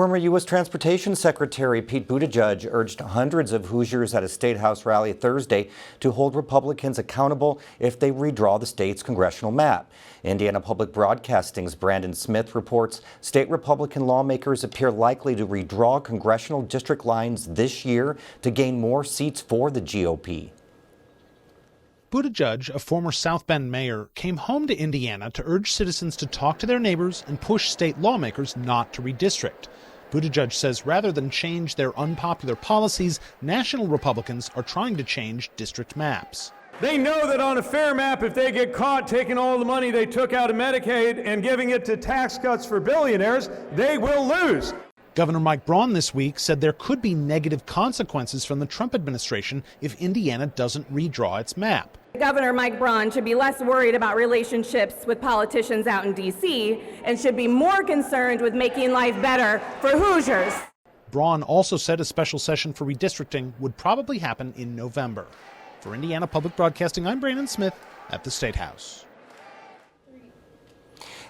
Former U.S. Transportation Secretary Pete Buttigieg urged hundreds of Hoosiers at a Statehouse rally Thursday to hold Republicans accountable if they redraw the state's congressional map. Indiana Public Broadcasting's Brandon Smith reports state Republican lawmakers appear likely to redraw congressional district lines this year to gain more seats for the GOP. Buttigieg, a former South Bend mayor, came home to Indiana to urge citizens to talk to their neighbors and push state lawmakers not to redistrict. Buttigieg says rather than change their unpopular policies, national Republicans are trying to change district maps. They know that on a fair map, if they get caught taking all the money they took out of Medicaid and giving it to tax cuts for billionaires, they will lose. Governor Mike Braun this week said there could be negative consequences from the Trump administration if Indiana doesn't redraw its map. Governor Mike Braun should be less worried about relationships with politicians out in D.C. and should be more concerned with making life better for Hoosiers. Braun also said a special session for redistricting would probably happen in November. For Indiana Public Broadcasting, I'm Brandon Smith at the Statehouse.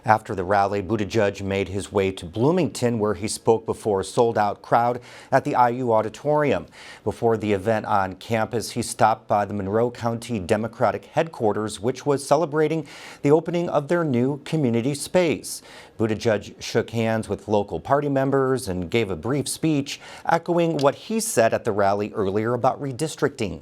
After the rally, Buttigieg made his way to Bloomington, where he spoke before a sold-out crowd at the IU auditorium. Before the event on campus, he stopped by the Monroe County Democratic headquarters, which was celebrating the opening of their new community space. Buttigieg shook hands with local party members and gave a brief speech, echoing what he said at the rally earlier about redistricting.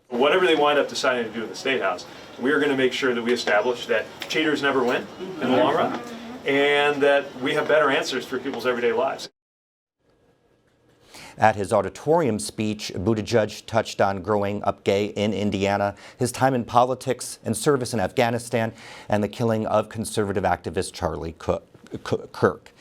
Whatever they wind up deciding to do at the Statehouse, we are going to make sure that we establish that cheaters never win in the long run, and that we have better answers for people's everyday lives. At his auditorium speech, Buttigieg touched on growing up gay in Indiana, his time in politics and service in Afghanistan, and the killing of conservative activist Charlie Kirk.